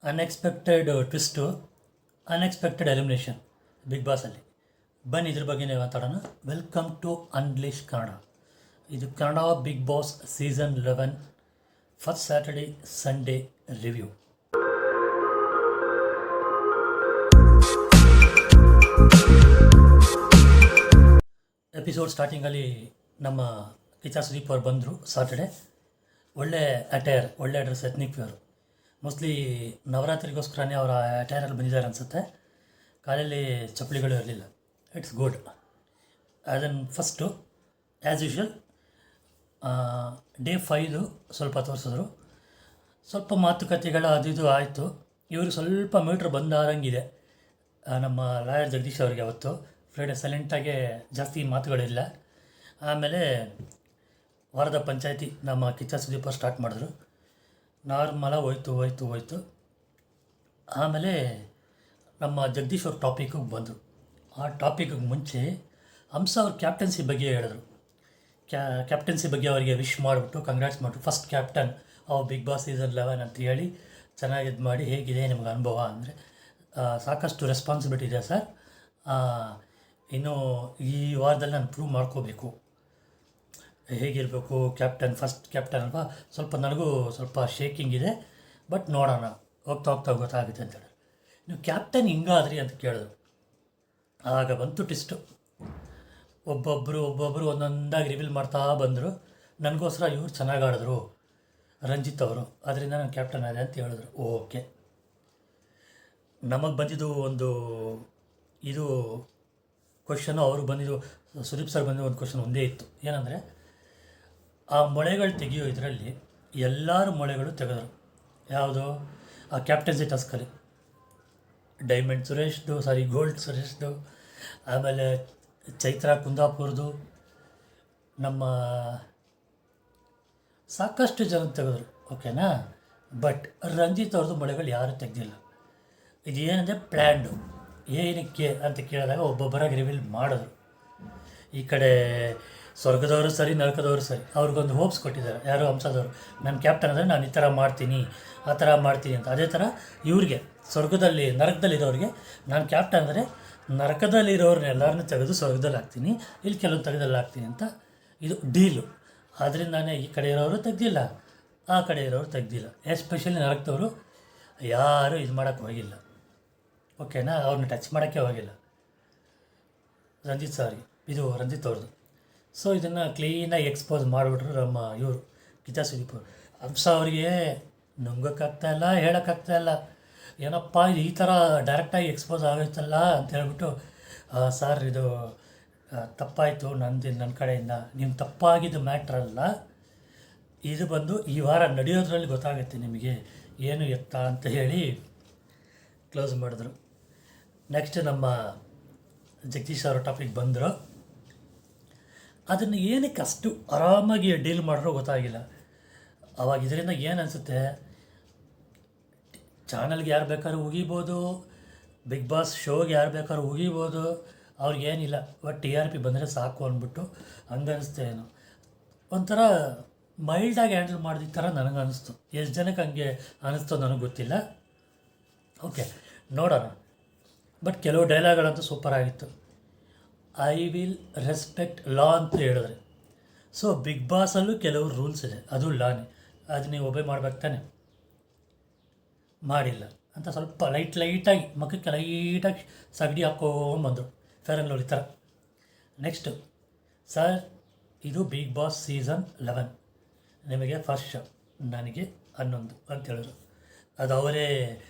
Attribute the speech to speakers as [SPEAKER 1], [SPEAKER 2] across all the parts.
[SPEAKER 1] Unexpected twist, unexpected elimination big ಬಾಸಲ್ಲಿ. ಬನ್ನಿ ಇದ್ರ ಬಗ್ಗೆ ಮಾತಾಡೋಣ. Welcome to unleash Kannada. ಇದು Kannada big boss season 11 first Saturday Sunday review. Episode ಸ್ಟಾರ್ಟಿಂಗಲ್ಲಿ ನಮ್ಮ ಕಿಚ್ಚ ಸುದೀಪ್ ಅವ್ರು ಬಂದರು. ಸಾಟರ್ಡೆ ಒಳ್ಳೆ ಅಟೈರ್, ಒಳ್ಳೆ ಡ್ರೆಸ್, ಎತ್ನಿಕ್ ವೇರು. ಮೋಸ್ಟ್ಲಿ ನವರಾತ್ರಿಗೋಸ್ಕರನೇ ಅವರ ಅಟೈರಲ್ಲಿ ಬಂದಿದ್ದಾರೆ ಅನಿಸುತ್ತೆ. ಕಾಲಲ್ಲಿ ಚಪ್ಪಲಿಗಳು ಇರಲಿಲ್ಲ. It's good. ಅದನ್ನು ಫಸ್ಟು ಆ್ಯಸ್ ಯೂಶ್ವಲ್ ಡೇ 5 ಸ್ವಲ್ಪ ತೋರಿಸಿದ್ರು. ಸ್ವಲ್ಪ ಮಾತುಕತೆಗಳು ಅದು ಇದು ಆಯಿತು. ಇವರು ಸ್ವಲ್ಪ ಮೀಟ್ರ್ ಬಂದಾರಂಗಿದೆ ನಮ್ಮ ಲಾಯರ್ ಜಗದೀಶ್ ಅವರಿಗೆ. ಅವತ್ತು ಫ್ರೈಡೆ ಸೈಲೆಂಟಾಗೆ ಜಾಸ್ತಿ ಮಾತುಗಳಿಲ್ಲ. ಆಮೇಲೆ ವಾರದ ಪಂಚಾಯತಿ ನಮ್ಮ ಕಿಚ್ಚ ಸುದೀಪ ಸ್ಟಾರ್ಟ್ ಮಾಡಿದ್ರು. ನಾರ್ಮಲಾಗಿ ಹೋಯ್ತು. ಆಮೇಲೆ ನಮ್ಮ ಜಗದೀಶ್ ಅವ್ರ ಟಾಪಿಕಿಗೆ ಬಂದರು. ಆ ಟಾಪಿಕಿಗೆ ಮುಂಚೆ ಹಂಸ ಅವ್ರ ಕ್ಯಾಪ್ಟನ್ಸಿ ಬಗ್ಗೆ ಹೇಳಿದ್ರು. ಕ್ಯಾಪ್ಟನ್ಸಿ ಬಗ್ಗೆ ಅವರಿಗೆ ವಿಶ್ ಮಾಡಿಬಿಟ್ಟು ಕಂಗ್ರ್ಯಾಟ್ಸ್ ಮಾಡಿಬಿಟ್ಟು, first captain big boss season 11 ಅಂತ ಹೇಳಿ ಚೆನ್ನಾಗಿ ಇದು ಮಾಡಿ, ಹೇಗಿದೆ ನಿಮ್ಗೆ ಅನುಭವ ಅಂದರೆ, ಸಾಕಷ್ಟು ರೆಸ್ಪಾನ್ಸಿಬಿಲಿಟಿ ಇದೆ ಸರ್, ಇನ್ನು ಈ ವಾರದಲ್ಲಿ ನಾನು ಪ್ರೂವ್ ಮಾಡ್ಕೋಬೇಕು, ಹೇಗಿರಬೇಕು ಕ್ಯಾಪ್ಟನ್, ಫಸ್ಟ್ ಕ್ಯಾಪ್ಟನ್ ಅಲ್ವಾ, ಸ್ವಲ್ಪ ನನಗೂ ಸ್ವಲ್ಪ ಶೇಕಿಂಗ್ ಇದೆ, ಬಟ್ ನೋಡೋಣ, ಹೋಗ್ತಾ ಗೊತ್ತಾಗುತ್ತೆ ಅಂತ ಹೇಳಿದ್ರು. ನೀವು ಕ್ಯಾಪ್ಟನ್ ಹಿಂಗಾದ್ರಿ ಅಂತ ಕೇಳಿದ್ರು. ಆಗ ಬಂತು ಟಿಸ್ಟು. ಒಬ್ಬೊಬ್ಬರು ಒಂದೊಂದಾಗಿ ರಿವೀಲ್ ಮಾಡ್ತಾ ಬಂದರು. ನನಗೋಸ್ಕರ ಇವ್ರು ಚೆನ್ನಾಗಿ ಆಡಿದ್ರು ರಂಜಿತ್ ಅವರು, ಅದರಿಂದ ನಾನು ಕ್ಯಾಪ್ಟನ್ ಆದೆ ಅಂತ ಹೇಳಿದ್ರು. ಓಕೆ, ನಮಗೆ ಬಂದಿದ್ದು ಒಂದು ಇದು ಕ್ವಶನು, ಅವ್ರಿಗೆ ಬಂದಿದ್ದು, ಸುದೀಪ್ ಸರ್ ಬಂದಿದ್ದು ಒಂದು ಕ್ವಶನ್ ಒಂದೇ ಇತ್ತು. ಏನಂದರೆ, ಆ ಮೊಳೆಗಳು ತೆಗೆಯೋ ಇದರಲ್ಲಿ ಎಲ್ಲರೂ ಮೊಳೆಗಳು ತೆಗೆದರು. ಯಾವುದು? ಆ ಕ್ಯಾಪ್ಟನ್ಸಿ ಟಾಸ್ಕಲ್ಲಿ ಡೈಮಂಡ್ ಸುರೇಶ್ದು, ಗೋಲ್ಡ್ ಸುರೇಶ್ದು, ಆಮೇಲೆ ಚೈತ್ರ ಕುಂದಾಪುರದು, ನಮ್ಮ ಸಾಕಷ್ಟು ಜನ ತೆಗೆದ್ರು. ಓಕೆನಾ? ಬಟ್ ರಂಜಿತ್ ಅವ್ರದ್ದು ಮೊಳೆಗಳು ಯಾರೂ ತೆಗೆದಿಲ್ಲ. ಇದು ಏನಂದರೆ ಪ್ಲ್ಯಾಂಡು. ಏನಕ್ಕೆ ಅಂತ ಕೇಳಿದಾಗ ಒಬ್ಬೊಬ್ಬರಾಗಿ ರಿವೀಲ್ ಮಾಡಿದ್ರು. ಈ ಕಡೆ ಸ್ವರ್ಗದವರು ಸರಿ, ನರಕದವರು ಸರಿ, ಅವ್ರಿಗೊಂದು ಹೋಪ್ಸ್ ಕೊಟ್ಟಿದ್ದಾರೆ. ಯಾರು? ಹಂಸದವರು. ನಾನು ಕ್ಯಾಪ್ಟನ್ ಅಂದರೆ ನಾನು ಈ ಥರ ಮಾಡ್ತೀನಿ, ಆ ಥರ ಮಾಡ್ತೀನಿ ಅಂತ. ಅದೇ ಥರ ಇವ್ರಿಗೆ ಸ್ವರ್ಗದಲ್ಲಿ, ನರಕದಲ್ಲಿರೋರಿಗೆ ನಾನು ಕ್ಯಾಪ್ಟನ್ ಅಂದರೆ ನರಕದಲ್ಲಿರೋರನ್ನ ಎಲ್ಲರನ್ನೂ ತೆಗೆದು ಸ್ವರ್ಗದಲ್ಲಿ ಹಾಕ್ತೀನಿ, ಇಲ್ಲಿ ಕೆಲವೊಂದು ತೆಗೆದಲ್ಲಿ ಹಾಕ್ತೀನಿ ಅಂತ ಇದು ಡೀಲು. ಆದ್ದರಿಂದಾನೇ ಈ ಕಡೆ ಇರೋರು ತೆಗೆದಿಲ್ಲ, ಆ ಕಡೆ ಇರೋರು ತೆಗೆದಿಲ್ಲ. ಎಸ್ಪೆಷಲಿ ನರಕದವರು ಯಾರೂ ಇದು ಮಾಡೋಕ್ಕೆ ಹೋಗಿಲ್ಲ. ಓಕೆನಾ? ಅವ್ರನ್ನ ಟಚ್ ಮಾಡೋಕ್ಕೆ ಹೋಗಿಲ್ಲ. ರಂಜಿತ್ ಅವ್ರದ್ದು. ಸೊ ಇದನ್ನು ಕ್ಲೀನಾಗಿ ಎಕ್ಸ್ಪೋಸ್ ಮಾಡಿಬಿಟ್ರು ನಮ್ಮ ಇವರು ಕಿಚ್ಚ ಸುದೀಪ್ ಅವರು. ಹಂಸ ಅವರಿಗೆ ನುಂಗೋಕ್ಕಾಗ್ತಾಯಿಲ್ಲ, ಹೇಳೋಕ್ಕಾಗ್ತಾಯಿಲ್ಲ. ಏನಪ್ಪ ಈ ಥರ ಡೈರೆಕ್ಟಾಗಿ ಎಕ್ಸ್ಪೋಸ್ ಆಗೋಯ್ತಲ್ಲ ಅಂತ ಹೇಳ್ಬಿಟ್ಟು, ಸರ್ ಇದು ತಪ್ಪಾಯಿತು ನನ್ನ ಕಡೆಯಿಂದ, ನಿಮ್ಮ ತಪ್ಪಾಗಿದ್ದು ಮ್ಯಾಟ್ರಲ್ಲ, ಇದು ಬಂದು ಈ ವಾರ ನಡೆಯೋದ್ರಲ್ಲಿ ಗೊತ್ತಾಗುತ್ತೆ ನಿಮಗೆ ಏನು ಎತ್ತ ಅಂತ ಹೇಳಿ ಕ್ಲೋಸ್ ಮಾಡಿದ್ರು. ನೆಕ್ಸ್ಟ್ ನಮ್ಮ ಜಗದೀಶ್ ಅವರ ಟಾಪಿಕ್ ಬಂದರು. ಅದನ್ನು ಏನಕ್ಕೆ ಅಷ್ಟು ಆರಾಮಾಗಿ ಡೀಲ್ ಮಾಡಿರೋ ಗೊತ್ತಾಗಿಲ್ಲ. ಅವಾಗ ಇದರಿಂದ ಏನು ಅನಿಸುತ್ತೆ, ಚಾನಲ್ಗೆ ಯಾರು ಬೇಕಾದ್ರೂ ಉಗಿಬೋದು, ಬಿಗ್ ಬಾಸ್ ಶೋಗೆ ಯಾರು ಬೇಕಾದ್ರೂ ಉಗಿಬೋದು, ಅವ್ರಿಗೇನಿಲ್ಲ, ಬಟ್ TRP ಬಂದರೆ ಸಾಕು ಅಂದ್ಬಿಟ್ಟು ಹಂಗನ್ನಿಸ್ತು. ಏನು ಒಂಥರ ಮೈಲ್ಡಾಗಿ ಹ್ಯಾಂಡಲ್ ಮಾಡಿದ ಥರ ನನಗನ್ನಿಸ್ತು. ಎಷ್ಟು ಜನಕ್ಕೆ ಹಂಗೆ ಅನ್ನಿಸ್ತೋ ನನಗೆ ಗೊತ್ತಿಲ್ಲ. ಓಕೆ, ನೋಡೋಣ. ಬಟ್ ಕೆಲವು ಡೈಲಾಗ್ಗಳಂತೂ ಸೂಪರಾಗಿತ್ತು. ಐ ವಿಲ್ ರೆಸ್ಪೆಕ್ಟ್ ಲಾ ಅಂತ ಹೇಳಿದ್ರೆ. ಸೊ ಬಿಗ್ ಬಾಸಲ್ಲೂ ಕೆಲವು ರೂಲ್ಸ್ ಇದೆ, ಅದು ಲಾನೇ, ಅದು ನೀವು ಒಬೆ ಮಾಡ್ಬೇಕು ತಾನೆ, ಮಾಡಿಲ್ಲ ಅಂತ ಸ್ವಲ್ಪ ಲೈಟಾಗಿ ಮಕ್ಕಕ್ಕೆ ಲೈಟಾಗಿ ಸಗಡಿ ಹಾಕ್ಕೊಂಬಂದರು, ಫೇರ್ ಆ್ಯಂಡ್ ಲವ್ಲಿ ಥರ. ನೆಕ್ಸ್ಟು, ಸರ್ ಇದು ಬಿಗ್ ಬಾಸ್ ಸೀಸನ್ 11, ನಿಮಗೆ ಫಸ್ಟ್ ಶೋ, ನನಗೆ 11 ಅಂತ ಹೇಳಿದ್ರು. ಅದು ಅವರೇ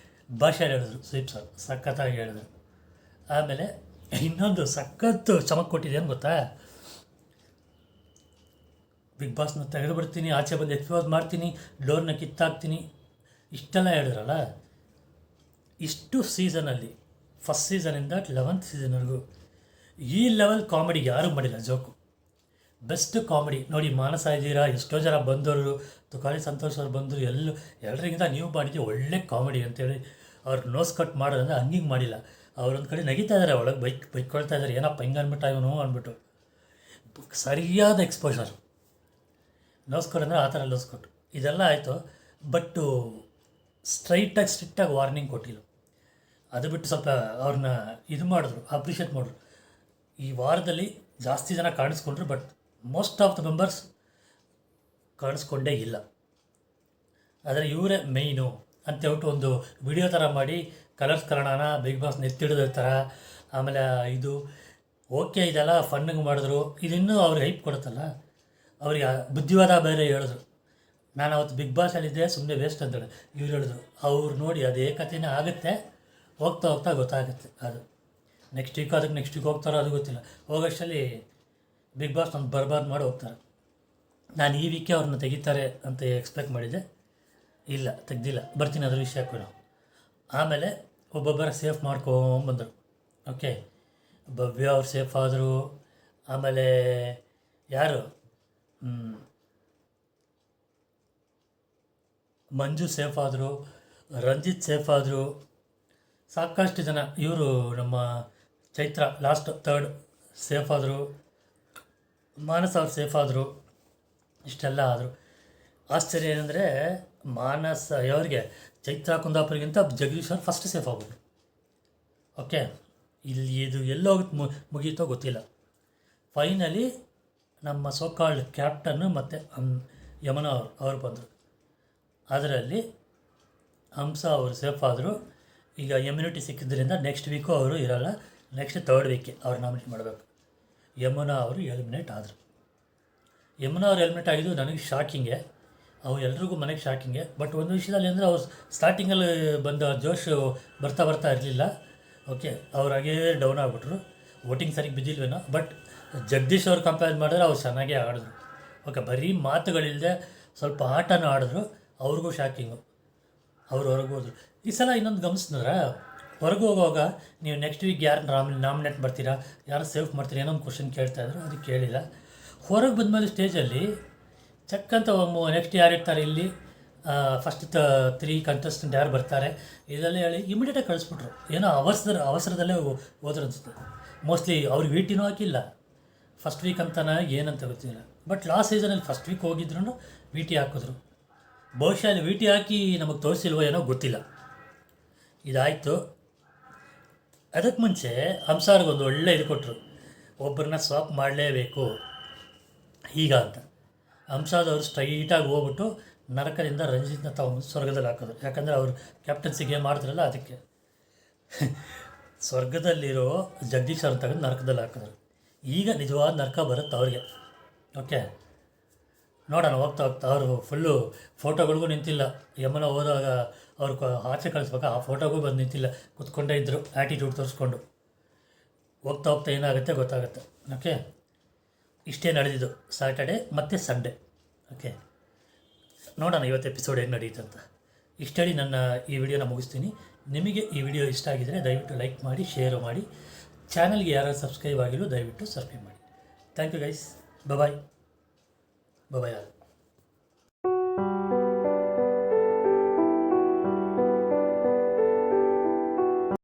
[SPEAKER 1] ಭಾಷೆ ಹೇಳಿದ್ರು, ಸುದೀಪ್ ಸರ್ ಸಖತ್ತಾಗಿ ಹೇಳಿದ್ರು. ಆಮೇಲೆ ಇನ್ನೊಂದು ಸಖತ್ತು ಚಮಕ್ ಕೊಟ್ಟಿದೆ ಏನು ಗೊತ್ತಾ, ಬಿಗ್ ಬಾಸ್ನ ತೆಗೆದು ಬಿಡ್ತೀನಿ, ಆಚೆ ಬಂದು ಎಕ್ಸ್ಪೋಸ್ ಮಾಡ್ತೀನಿ, ಡೋರ್ನ ಕಿತ್ತಾಕ್ತೀನಿ, ಇಷ್ಟೆಲ್ಲ ಹೇಳಿದ್ರಲ್ಲ. ಇಷ್ಟು ಸೀಸನಲ್ಲಿ, ಫಸ್ಟ್ ಸೀಸನಿಂದ 11th ಸೀಸನ್ವರೆಗೂ ಈ ಲೆವೆಲ್ ಕಾಮಿಡಿ ಯಾರೂ ಮಾಡಿಲ್ಲ. ಜೋಕು ಬೆಸ್ಟ್ ಕಾಮಿಡಿ ನೋಡಿ. ಮಾನಸ ಇದ್ದೀರಾ, ಎಷ್ಟೋ ಜನ ಬಂದವರು, ತುಕಾಲಿ ಸಂತೋಷ್ ಅವ್ರು ಬಂದರು, ಎಲ್ಲರಿಗಿಂತ ನೀವು ಮಾಡಿದ್ದೀವಿ ಒಳ್ಳೆ ಕಾಮಿಡಿ ಅಂತೇಳಿ ಅವ್ರು ನೋಸ್ ಕಟ್ ಮಾಡೋದಂದರೆ ಹಂಗಿಂಗೆ ಮಾಡಿಲ್ಲ. ಅವರೊಂದು ಕಡೆ ನಗೀತಾ ಇದ್ದಾರೆ, ಒಳಗೆ ಬೈಕೊಳ್ತಾ ಇದ್ದಾರೆ, ಏನಪ್ಪ ಹಿಂಗೆ ಅಂದ್ಬಿಟ್ಟು ಇವನು ಅಂದ್ಬಿಟ್ಟು. ಸರಿಯಾದ ಎಕ್ಸ್ಪೋಜರ್. ನೋಸ್ ಕಟ್ ಅಂದರೆ ಆ ಥರ ನೋಸ್ ಕಟ್ಟು ಇದೆಲ್ಲ ಆಯಿತು. ಬಟ್ಟು ಸ್ಟ್ರೈಟಾಗಿ ಸ್ಟ್ರಿಕ್ಟಾಗಿ ವಾರ್ನಿಂಗ್ ಕೊಟ್ಟಿಲ್ಲ. ಅದು ಬಿಟ್ಟು ಸ್ವಲ್ಪ ಅವ್ರನ್ನ ಇದು ಮಾಡಿದ್ರು, ಅಪ್ರಿಷಿಯೇಟ್ ಮಾಡಿದ್ರು. ಈ ವಾರದಲ್ಲಿ ಜಾಸ್ತಿ ಜನ ಕಾಣಿಸ್ಕೊಂಡ್ರು, but most of the members ಕಾಣಿಸ್ಕೊಂಡೇ ಇಲ್ಲ. ಆದರೆ ಇವರೇ ಮೇಯ್ನು ಅಂತ ಹೇಳ್ಬಿಟ್ಟು ಒಂದು ವಿಡಿಯೋ ಥರ ಮಾಡಿ ಕಲರ್ಸ್ ಕನ್ನಡನ ಬಿಗ್ ಬಾಸ್ ನೆತ್ತಿಡಿದ ಥರ, ಆಮೇಲೆ ಇದು ಓಕೆ ಇದೆಲ್ಲ ಫನ್ನಿಗೆ ಮಾಡಿದ್ರು. ಇದಿನ್ನೂ ಅವ್ರಿಗೆ ಹೈಪ್ ಕೊಡುತ್ತಲ್ಲ, ಅವ್ರಿಗೆ ಬುದ್ಧಿವಾದ ಬೇರೆ ಹೇಳಿದ್ರು. ನಾನು ಅವತ್ತು ಬಿಗ್ ಬಾಸಲ್ಲಿದ್ದೆ, ಸುಮ್ಮನೆ ವೇಸ್ಟ್ ಅಂತೇಳಿ ಇವ್ರು ಹೇಳಿದ್ರು. ಅವ್ರು ನೋಡಿ ಅದೇ ಕಥೆನೇ ಆಗುತ್ತೆ, ಹೋಗ್ತಾ ಹೋಗ್ತಾ ಗೊತ್ತಾಗುತ್ತೆ. ಅದು ನೆಕ್ಸ್ಟ್ ವೀಕ್ ಹೋಗ್ತಾರೋ ಅದು ಗೊತ್ತಿಲ್ಲ. ಹೋಗೋಷ್ಟರಲ್ಲಿ ಬಿಗ್ ಬಾಸ್ ಒಂದು ಬರ್ಬಾರ್ದು ಮಾಡಿ ಹೋಗ್ತಾರೆ. ನಾನು ಈ ವೀಕೆ ಅವ್ರನ್ನ ತೆಗಿತಾರೆ ಅಂತ ಎಕ್ಸ್ಪೆಕ್ಟ್ ಮಾಡಿದ್ದೆ, ಇಲ್ಲ ತೆಗ್ದಿಲ್ಲ. ಬರ್ತೀನಿ ಅದ್ರ ವಿಷಯಕ್ಕೂ ನಾವು. ಆಮೇಲೆ ಒಬ್ಬೊಬ್ಬರ ಸೇಫ್ ಮಾಡ್ಕೊಂಬಂದರು. ಓಕೆ, ಭವ್ಯ ಅವ್ರು ಸೇಫ್ ಆದರು. ಆಮೇಲೆ ಯಾರು ಮಂಜು ಸೇಫ್ ಆದರು, ರಂಜಿತ್ ಸೇಫ್ ಆದರು. ಸಾಕಷ್ಟು ಜನ ಇವರು ನಮ್ಮ ಚೈತ್ರ ಲಾಸ್ಟ್ ಥರ್ಡ್ ಸೇಫ್ ಆದರು. ಮಾನಸ್ ಅವ್ರು ಸೇಫ್ ಆದರು. ಇಷ್ಟೆಲ್ಲ ಆದರು. ಆಶ್ಚರ್ಯ ಏನಂದರೆ ಮಾನಸ್ ಅವ್ರಿಗೆ ಚೈತ್ರ ಕುಂದಾಪುರಿಗಿಂತ ಜಗದೀಶ್ ಅವ್ರು ಫಸ್ಟ್ ಸೇಫ್ ಆಗ್ಬಿಟ್ರು. ಓಕೆ, ಇಲ್ಲಿ ಇದು ಎಲ್ಲೋಗುತ್ತೆ ಮುಗೀತೋ ಗೊತ್ತಿಲ್ಲ. ಫೈನಲಿ ನಮ್ಮ ಸೋಕಾಲ್ಡ್ ಕ್ಯಾಪ್ಟನ್ನು ಮತ್ತು ಯಮುನಾ ಅವ್ರು ಬಂದರು. ಅದರಲ್ಲಿ ಹಂಸ ಅವರು ಸೇಫ್ ಆದರು. ಈಗ ಇಮ್ಯುನಿಟಿ ಸಿಕ್ಕಿದ್ರಿಂದ ನೆಕ್ಸ್ಟ್ ವೀಕು ಅವರು ಇರೋಲ್ಲ. ನೆಕ್ಸ್ಟ್ ಥರ್ಡ್ ವೀಕೆ ಅವ್ರು ನಾಮಿನೇಟ್ ಮಾಡಬೇಕು. ಯಮುನಾ ಅವರು ಎಲಿಮಿನೇಟ್ ಆದರು. ಯಮುನಾ ಅವ್ರು ಎಲಿಮಿನೇಟ್ ಆಗಿದ್ದು ನನಗೆ ಶಾಕಿಂಗೆ, ಅವ್ರು ಎಲ್ರಿಗೂ ಮನೆಗೆ ಶಾಕಿಂಗೆ. ಬಟ್ ಒಂದು ವಿಷಯದಲ್ಲಿ ಅಂದರೆ ಅವ್ರು ಸ್ಟಾರ್ಟಿಂಗಲ್ಲಿ ಬಂದ ಜೋಶ್ ಬರ್ತಾ ಇರಲಿಲ್ಲ. ಓಕೆ, ಅವ್ರಾಗೇ ಡೌನ್ ಆಗಿಬಿಟ್ರು. ವೋಟಿಂಗ್ ಸರಿಗೆ ಬಿದ್ದಿಲ್ವೇನೋ. ಬಟ್ ಜಗದೀಶ್ ಅವ್ರು ಕಂಪೇರ್ ಮಾಡಿದ್ರೆ ಅವ್ರು ಚೆನ್ನಾಗೇ ಆಡಿದ್ರು. ಓಕೆ, ಬರೀ ಮಾತುಗಳಿಲ್ಲದೆ ಸ್ವಲ್ಪ ಆಟನೂ ಆಡಿದ್ರು. ಅವ್ರಿಗೂ ಶಾಕಿಂಗು, ಅವ್ರು ಹೊರಗೆ ಹೋದ್ರು. ಈ ಸಲ ಇನ್ನೊಂದು ಗಮನಿಸಿದ್ರೆ, ಹೊರಗೆ ಹೋಗುವಾಗ ನೀವು ನೆಕ್ಸ್ಟ್ ವೀಕ್ ಯಾರು ನಾಮಿನೇಟ್ ಮಾಡ್ತೀರಾ, ಯಾರು ಸೇಫ್ ಮಾಡ್ತೀರಾ ಏನೋ ಒಂದು ಕ್ವಶನ್ ಕೇಳ್ತಾಯಿದ್ರು. ಅದು ಕೇಳಿಲ್ಲ. ಹೊರಗೆ ಬಂದಮೇಲೆ ಸ್ಟೇಜಲ್ಲಿ ಚಕ್ಕಂತ ನೆಕ್ಸ್ಟ್ ಯಾರು ಇರ್ತಾರೆ ಇಲ್ಲಿ, ಫಸ್ಟ್ 3 ಕಂಟೆಸ್ಟೆಂಟ್ ಯಾರು ಬರ್ತಾರೆ ಇದೆಲ್ಲ ಹೇಳಿ ಇಮಿಡಿಯೇಟಾಗಿ ಕಳಿಸ್ಬಿಟ್ರು. ಏನೋ ಅವಸರದಲ್ಲೇ ಹೋದ್ರು ಅನಿಸುತ್ತೆ. ಮೋಸ್ಟ್ಲಿ ಅವ್ರಿಗೆ ವೀಟಿನೂ ಹಾಕಿಲ್ಲ ಫಸ್ಟ್ ವೀಕ್ ಅಂತಾನೆ, ಏನಂತ ಗೊತ್ತಿಲ್ಲ. ಬಟ್ ಲಾಸ್ಟ್ ಸೀಸನಲ್ಲಿ ಫಸ್ಟ್ ವೀಕ್ ಹೋಗಿದ್ರು ವೀಟಿ ಹಾಕಿದ್ರು. ಬಹುಶಃ ಅಲ್ಲಿ ವೀಟಿ ಹಾಕಿ ನಮಗೆ ತೋರಿಸಿಲ್ವೋ ಏನೋ ಗೊತ್ತಿಲ್ಲ. ಇದಾಯಿತು. ಅದಕ್ಕೆ ಮುಂಚೆ ಹಂಸಾರ್ಗೆ ಒಂದು ಒಳ್ಳೆ ಇದು ಕೊಟ್ಟರು, ಒಬ್ಬರನ್ನ ಸ್ವಾಪ್ ಮಾಡಲೇಬೇಕು ಈಗ ಅಂತ. ಹಂಸಾದವರು ಸ್ಟ್ರೈಟಾಗಿ ಹೋಗ್ಬಿಟ್ಟು ನರಕದಿಂದ ರಂಜಿತ್ನ ತಗೊಂಡು ಸ್ವರ್ಗದಲ್ಲಿ ಹಾಕಿದ್ರು. ಯಾಕಂದರೆ ಅವರು ಕ್ಯಾಪ್ಟನ್ಸಿಗೆ ಮಾಡಿದ್ರಲ್ಲ, ಅದಕ್ಕೆ ಸ್ವರ್ಗದಲ್ಲಿರೋ ಜಗದೀಶ್ ಅವ್ರನ್ನ ತೆಗೆದು ನರಕದಲ್ಲಿ ಹಾಕಿದ್ರು. ಈಗ ನಿಜವಾದ ನರಕ ಬರುತ್ತೆ ಅವ್ರಿಗೆ. ಓಕೆ, ನೋಡೋಣ. ಹೋಗ್ತಾ ಅವರು ಫುಲ್ಲು ಫೋಟೋಗಳಿಗೂ ನಿಂತಿಲ್ಲ. ಯಮುನಾ ಹೋದಾಗ ಅವ್ರು ಆಚೆ ಕಳಿಸ್ಬೇಕು, ಆ ಫೋಟೋಗೂ ಬಂದು ನಿಂತಿಲ್ಲ, ಕೂತ್ಕೊಂಡೇ ಇದ್ದರು ಆ್ಯಟಿಟ್ಯೂಡ್ ತೋರಿಸ್ಕೊಂಡು. ಹೋಗ್ತಾ ಏನಾಗುತ್ತೆ ಗೊತ್ತಾಗುತ್ತೆ. ಓಕೆ, ಇಷ್ಟೇ ನಡೆದಿದ್ದು ಸ್ಯಾಟರ್ಡೆ ಮತ್ತು ಸಂಡೇ. ಓಕೆ, ನೋಡೋಣ ಇವತ್ತು ಎಪಿಸೋಡ್ ಹೆಂಗೆ ನಡೀತು ಅಂತ. ಇಷ್ಟು ಹೇಳಿ ನನ್ನ ಈ ವಿಡಿಯೋನ ಮುಗಿಸ್ತೀನಿ. ನಿಮಗೆ ಈ ವಿಡಿಯೋ ಇಷ್ಟ ಆಗಿದರೆ ದಯವಿಟ್ಟು ಲೈಕ್ ಮಾಡಿ, ಶೇರ್ ಮಾಡಿ. ಚಾನಲ್ಗೆ ಯಾರು ಸಬ್ಸ್ಕ್ರೈಬ್ ಆಗಿಲ್ಲೋ ದಯವಿಟ್ಟು ಸಬ್ಸ್ಕ್ರೈಬ್ ಮಾಡಿ. Thank you guys. ಬಾಯ್.